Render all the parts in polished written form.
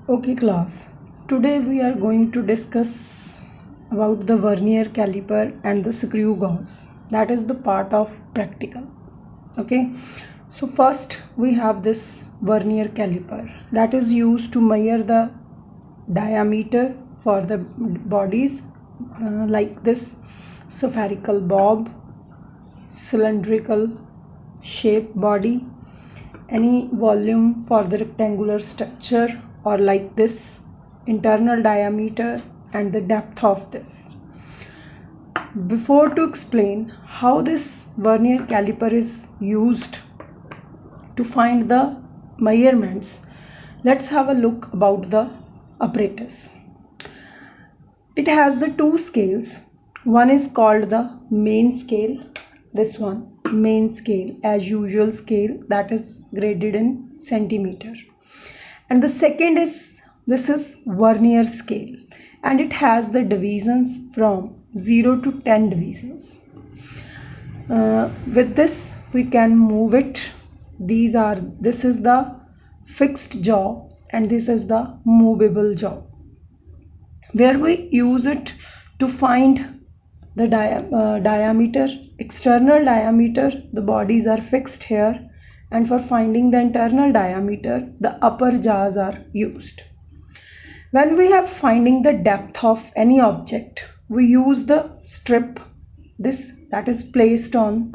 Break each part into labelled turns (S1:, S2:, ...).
S1: Okay class, today we are going to discuss about the vernier caliper and the screw gauge. That is the part of practical. Okay, so first we have this vernier caliper that is used to measure the diameter for the bodies like this spherical bob, cylindrical shape body, any volume for the rectangular structure, or like this internal diameter and the depth of this. Before to explain how this vernier caliper is used to find the measurements, let's have a look about the apparatus. It has the two scales. One is called the main scale, this one main scale, as usual scale that is graded in centimeter, and the second is this is vernier scale, and it has the divisions from 0 to 10 divisions. With this we can move it. This is the fixed jaw and this is the movable jaw, where we use it to find the diameter, external diameter. The bodies are fixed here, and for finding the internal diameter the upper jaws are used. When we have finding the depth of any object, we use the strip, this that is placed on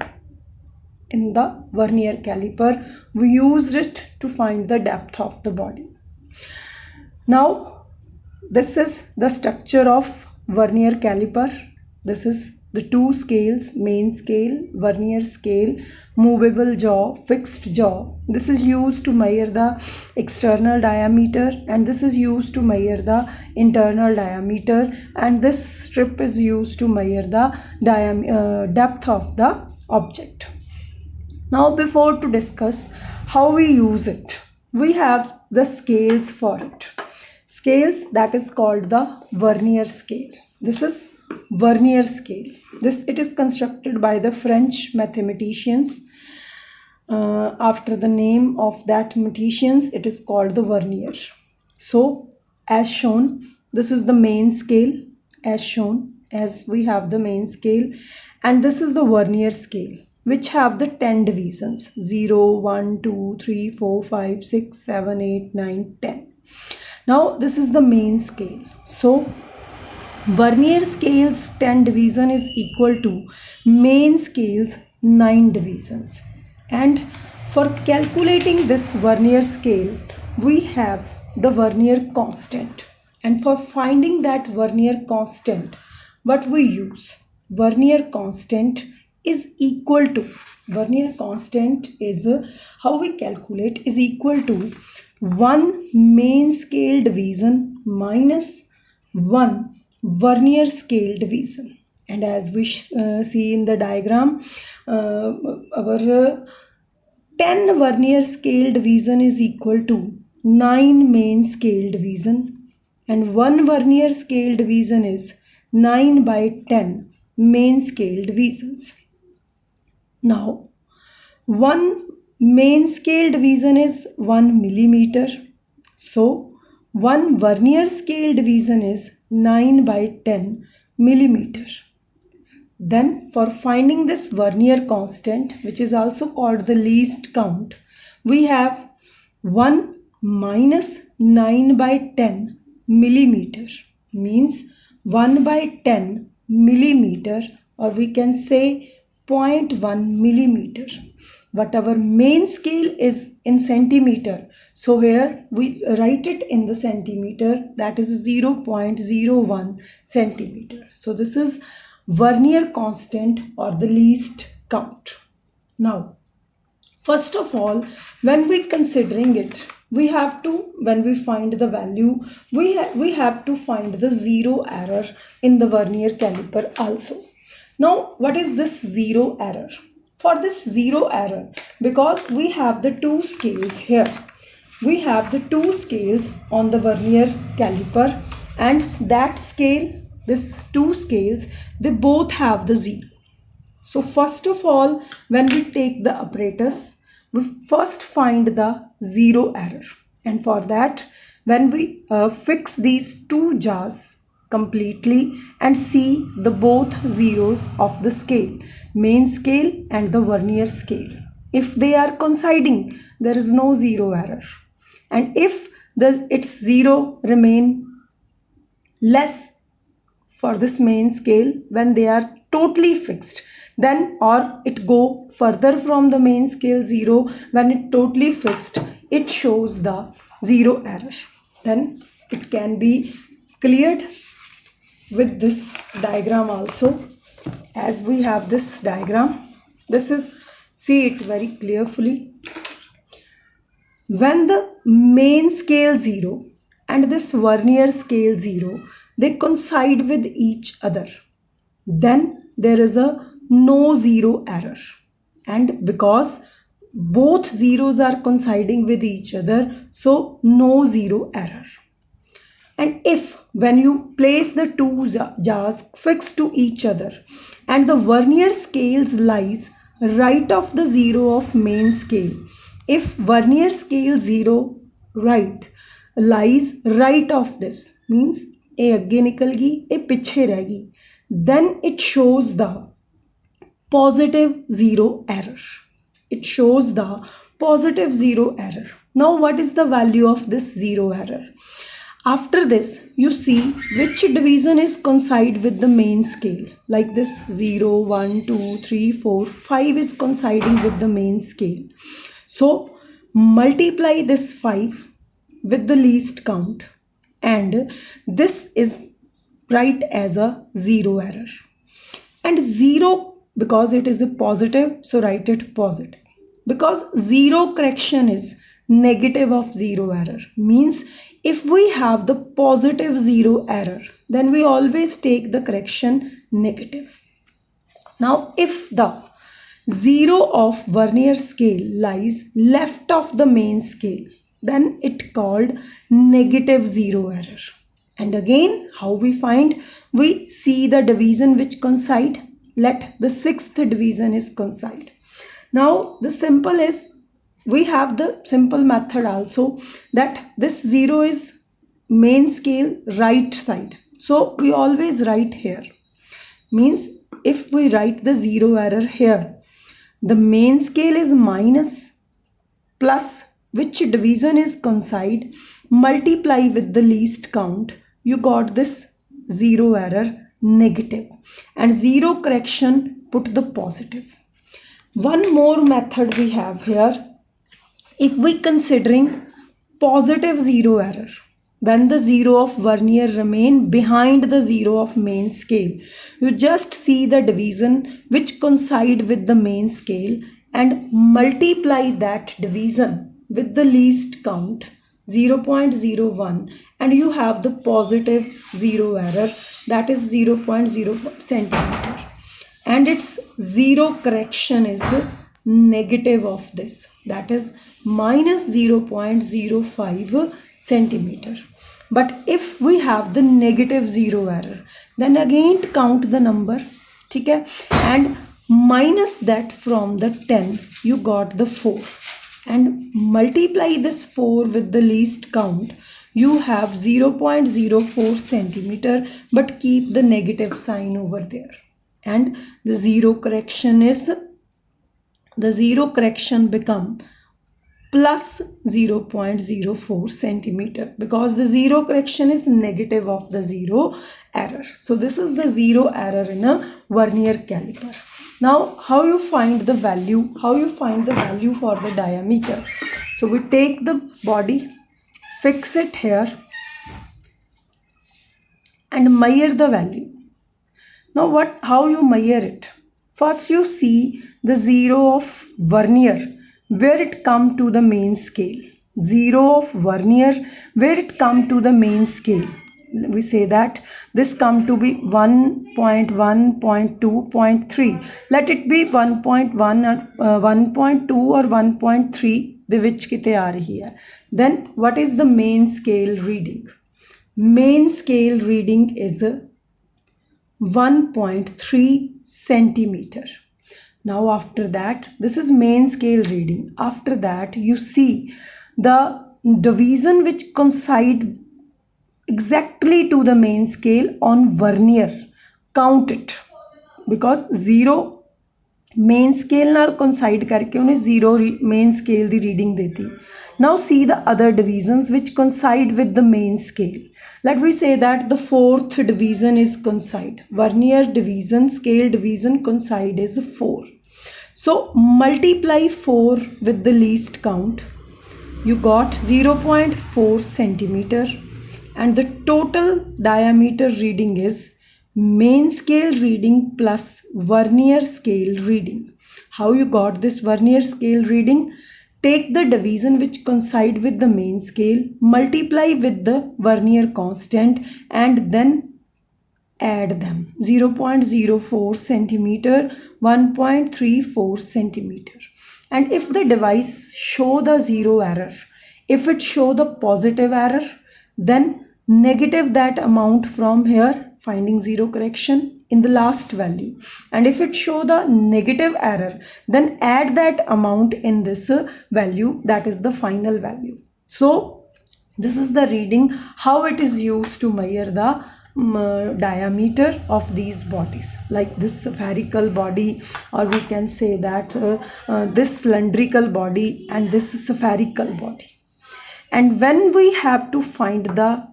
S1: in the vernier caliper. We used it to find the depth of the body. Now this is the structure of vernier caliper. This is the two scales, main scale, vernier scale, movable jaw, fixed jaw. This is used to measure the external diameter, and this is used to measure the internal diameter, and this strip is used to measure the depth of the object. Now before to discuss how we use it, we have the scales for it. Scales that is called the vernier scale. This is vernier scale. It is constructed by the French mathematicians. After the name of that mathematicians, it is called the vernier. So as shown, this is the main scale, as shown, as we have the main scale, and this is the vernier scale, which have the 10 divisions: 0, 1, 2, 3, 4, 5, 6, 7, 8, 9, 10. Now this is the main scale. So vernier scale's 10 division is equal to main scale's 9 divisions. And for calculating this vernier scale, we have the vernier constant. And for finding that vernier constant, what we use? Vernier constant is equal to, vernier constant is how we calculate, is equal to 1 main scale division minus 1 vernier scale division. And as we see in the diagram, our 10 vernier scale division is equal to 9 main scale division, and 1 vernier scale division is 9 by 10 main scale divisions. Now 1 main scale division is 1 millimeter. So 1 vernier scale division is 9 by 10 millimeter. Then for finding this vernier constant, which is also called the least count, we have 1 minus 9 by 10 millimeter, means 1 by 10 millimeter, or we can say 0.1 millimeter. But our main scale is in centimeter, so here we write it in the centimeter, that is 0.01 centimeter. So this is vernier constant, or the least count. Now first of all, when we considering it, we have to, when we find the value, we have to find the zero error in the vernier caliper also. Now what is this zero error? For this zero error, because we have the two scales here, we have the two scales on the vernier caliper, and that scale, this two scales, they both have the zero. So first of all, when we take the apparatus, we first find the zero error, and for that when we fix these two jars completely and see the both zeros of the scale, main scale and the vernier scale. If they are coinciding, there is no zero error. And if its zero remain less for this main scale when they are totally fixed, then or it go further from the main scale zero when it totally fixed, it shows the zero error. Then it can be cleared with this diagram also. As we have this diagram, this is, see it very carefully. When the main scale 0 and this vernier scale 0, they coincide with each other, then there is a no zero error. And because both zeros are coinciding with each other, so no zero error. And if when you place the two jars fixed to each other and the vernier scales lies right of the zero of main scale, if vernier scale 0 right lies right of this, means a agge nikal gi, a piche rahegi, then it shows the positive zero error. It shows the positive zero error. Now what is the value of this zero error? After this, you see which division is coincide with the main scale. Like this 0, 1, 2, 3, 4, 5 is coinciding with the main scale. So multiply this 5 with the least count and this is right as a zero error. And 0, because it is a positive, so write it positive. Because zero correction is negative of zero error, means if we have the positive zero error, then we always take the correction negative. Now if the zero of vernier scale lies left of the main scale, then it called negative zero error. And again, how we find? We see the division which coincide. Let the sixth division is coincide. Now the simple is, we have the simple method also, that this 0 is main scale right side. So we always write here. Means if we write the zero error here, the main scale is minus plus which division is coincide, multiply with the least count, you got this zero error negative, and zero correction put the positive. One more method we have here. If we considering positive zero error, when the zero of vernier remain behind the zero of main scale, you just see the division which coincide with the main scale and multiply that division with the least count 0.01 and you have the positive zero error, that is 0.0 centimeter, and its zero correction is negative of this, that is minus 0.05 centimeter. But if we have the negative zero error, then again count the number, okay, and minus that from the 10, you got the 4, and multiply this 4 with the least count, you have 0.04 centimeter, but keep the negative sign over there, and the zero correction become plus 0.04 centimeter, because the zero correction is negative of the zero error. So this is the zero error in a vernier caliper. Now how you find the value? How you find the value for the diameter? So we take the body, fix it here and measure the value. Now how you measure it? First you see the zero of vernier where it come to the main scale. Zero of vernier where it come to the main scale. We say that this come to be 1.1, 0.2, 0.3. Let it be 1.1 or 1.2 or 1.3 the which kite aa rahi hai. Then what is the main scale reading? Main scale reading is 1.3 centimeter. Now after that, this is main scale reading. After that you see the division which coincide exactly to the main scale on vernier, count it, because 0 main scale नाल coincide करके उन्हें 0 main scale दी reading देती. Now see the other divisions which coincide with the main scale. Let we say that the fourth division is coincide. Vernier division, scale division coincide is 4. So multiply 4 with the least count. You got 0.4 centimeter, and the total diameter reading is main scale reading plus vernier scale reading. How you got this vernier scale reading? Take the division which coincide with the main scale, multiply with the vernier constant, and then add them. 0.04 centimeter, 1.34 centimeter. And if the device show the zero error, if it show the positive error, then negative that amount from here, finding zero correction in the last value. And if it show the negative error, then add that amount in this value, that is the final value. So this is the reading, how it is used to measure the diameter of these bodies, like this spherical body, or we can say that this cylindrical body and this spherical body. And when we have to find the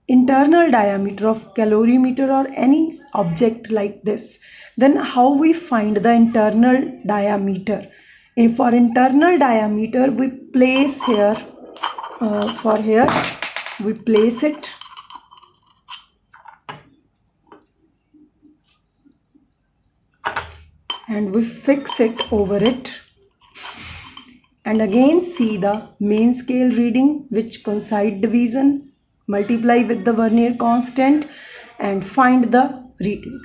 S1: internal diameter of calorimeter or any object like this, then how we find the internal diameter? And for internal diameter, we place here, for here we place it, and we fix it over it, and again see the main scale reading which coincide division, multiply with the vernier constant, and find the reading.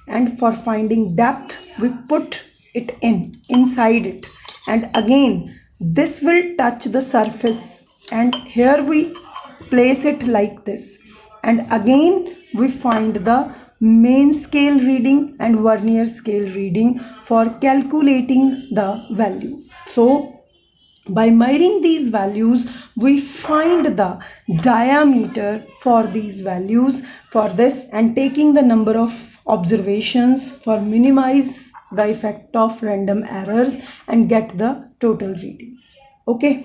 S1: And for finding depth, we put it inside it, and again this will touch the surface, and here we place it like this, and again we find the main scale reading and vernier scale reading for calculating the value. So by measuring these values, we find the diameter for these values for this, and taking the number of observations for minimize the effect of random errors and get the total readings. Okay,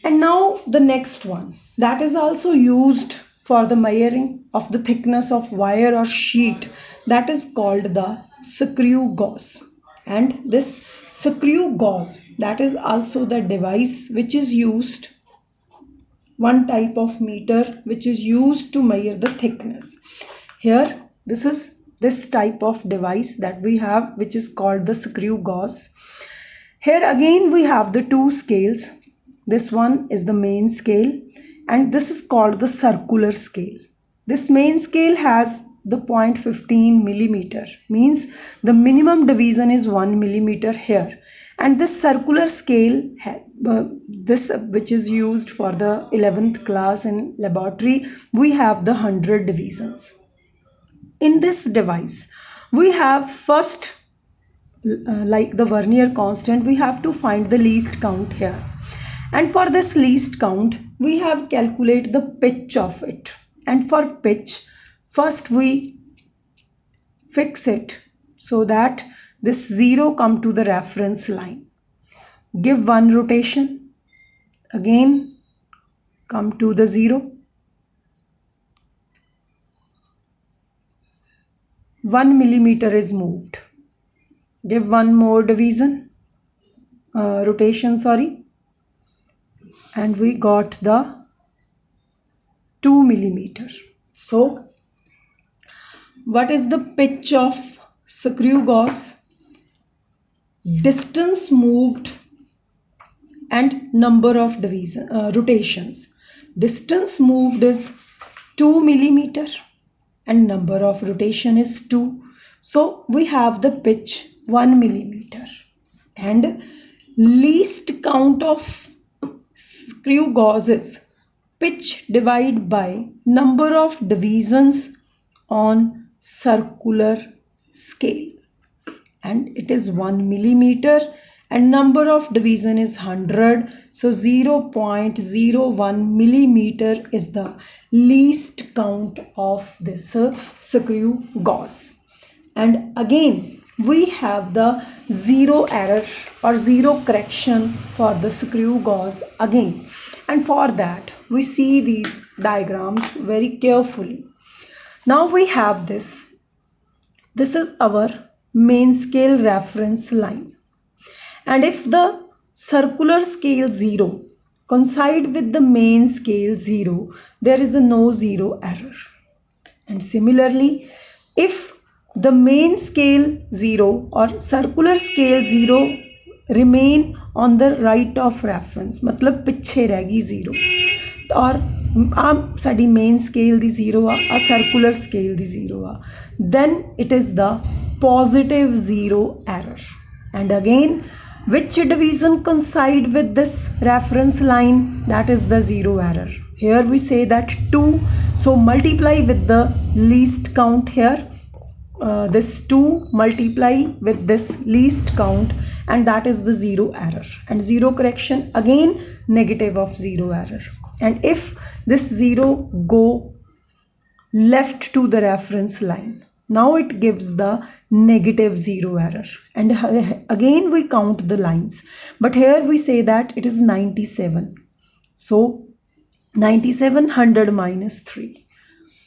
S1: and now the next one, that is also used for the measuring of the thickness of wire or sheet, that is called the screw gauge. And this screw gauge, that is also the device which is used, one type of meter which is used to measure the thickness. Here this is this type of device that we have, which is called the screw gauge. Here again we have the two scales. This one is the main scale, and this is called the circular scale. This main scale has the 0.15 millimeter, means the minimum division is 1 millimeter here. And this circular scale, this which is used for the 11th class in laboratory, we have the 100 divisions. In this device, we have first, like the vernier constant, we have to find the least count here. And for this least count, we have calculate the pitch of it. And for pitch, first we fix it so that this 0 come to the reference line. Give one rotation, again come to the 0. 1 millimeter is moved. Give one more division, rotation, sorry, and we got the 2 millimeter. So what is the pitch of screw gauge? Distance moved and number of rotations. Distance moved is 2 millimeter and number of rotation is 2. So we have the pitch 1 millimeter, and least count of screw gauge is pitch divided by number of divisions on circular scale, and it is 1 millimeter, and number of division is 100. So 0.01 millimeter is the least count of this screw gauge. And again we have the zero error or zero correction for the screw gauge again, and for that we see these diagrams very carefully. Now we have this is our main scale reference line, and if the circular scale 0 coincide with the main scale 0, there is a no zero error. And similarly, if the main scale 0 or circular scale 0 remain on the right of reference, मतलब पिछे रह गई 0, और साडी main scale the 0 uh circular scale the 0 uh, then it is the positive zero error. And again, which division coincide with this reference line, that is the zero error. Here we say that 2, so multiply with the least count here, this 2 multiply with this least count, and that is the zero error. And zero correction, again negative of zero error. And if this 0 go left to the reference line, now it gives the negative zero error. And again we count the lines, but here we say that it is 97. So 97, 100 minus 3,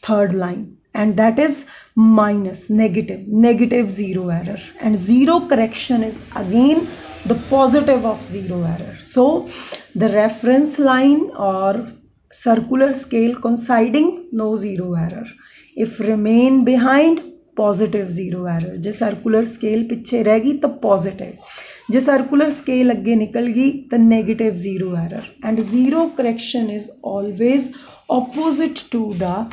S1: third line, and that is minus negative zero error. And zero correction is again the positive of zero error. So the reference line or circular scale coinciding, no zero error. If remain behind, positive zero error. J circular scale पिछे रह गई तो positive, जे circular scale अगे निकल गई तो negative zero error. And zero correction is always opposite to the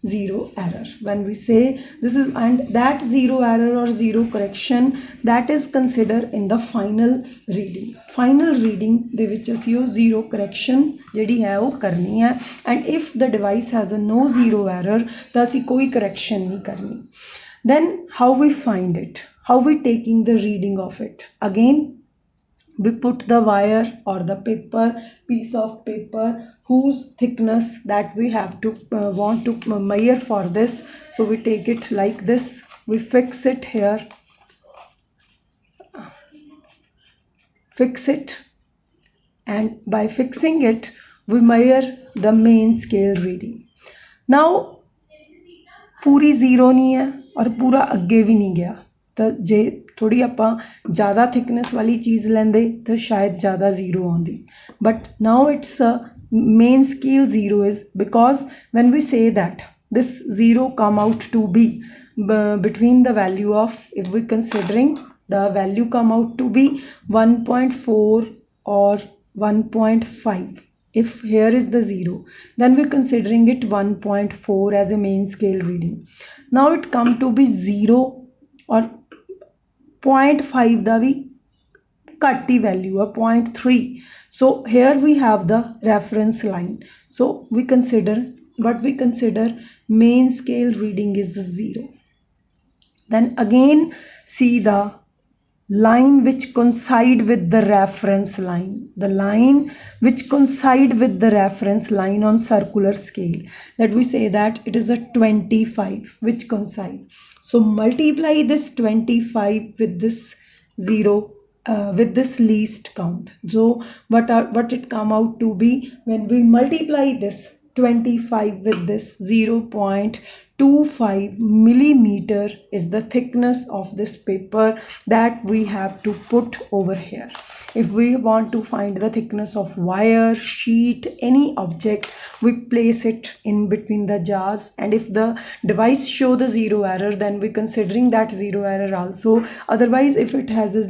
S1: zero error. When we say this is, and that zero error or zero correction, that is considered in the final reading. Final reading ਦੇ ਵਿੱਚ ਅਸੀਂ ਉਹ zero correction ਜਿਹੜੀ ਹੈ ਉਹ ਕਰਨੀ ਹੈ, and if the device has a no zero error ਤਾਂ ਅਸੀਂ ਕੋਈ correction ਨਹੀਂ ਕਰਨੀ. Then how we find it, how we taking the reading of it? Again we put the wire or the paper, piece of paper whose thickness that we have to want to measure for this. So we take it like this, we fix it here, fix it, and by fixing it we measure the main scale reading. Now पूरी zero नहीं है और पूरा अगे भी नहीं गया, तो जे थोड़ी ਆਪਾਂ ज़्यादा थिकनेस वाली चीज़ लेंदे तो शायद ज़्यादा ज़ीरो आती, but now it's a main scale 0 is because when we say that this 0 come out to be between the value of, if we considering the value come out to be 1.4 or 1.5. If here is the 0, then we're considering it 1.4 as a main scale reading. Now it come to be 0 or 0.5 ਦਾ ਵੀ ਘੱਟ ਹੀ value ਹੈ 0.3. So here we have the reference line. So we consider main scale reading is 0. Then again see the line which coincide with the reference line, the line which coincide with the reference line on circular scale, that we say that it is a 25 which coincide. So multiply this 25 with this 0 with this least count. So what it come out to be when we multiply this 25 with this 0.25 millimeter is the thickness of this paper that we have to put over here. If we want to find the thickness of wire, sheet, any object, we place it in between the jars, and if the device show the zero error, then we considering that zero error also. Otherwise, if it has a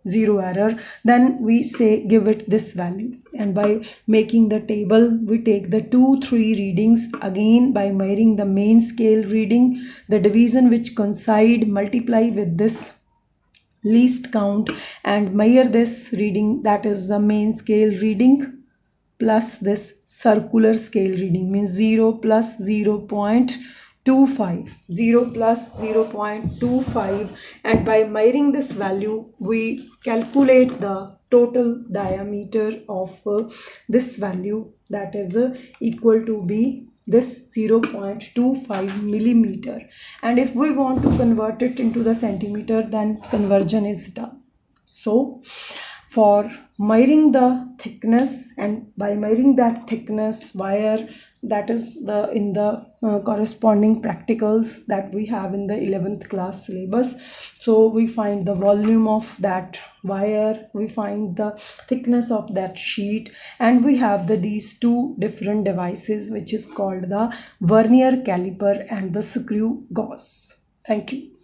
S1: zero error, then we say give it this value. And by making the table, we take the 2-3 readings again by measuring the main scale reading, the division which coincide, multiply with this least count and measure this reading, that is the main scale reading, plus this circular scale reading, means 0 plus 0.25 0 plus 0.25, and by measuring this value we calculate the total diameter of this value, that is equal to be this 0.25 millimeter. And if we want to convert it into the centimeter, then conversion is done. So for measuring the thickness, and by measuring that thickness wire, that is the in the corresponding practicals that we have in the 11th class syllabus, so we find the volume of that wire, we find the thickness of that sheet, and we have these two different devices which is called the vernier caliper and the screw gauge. Thank you.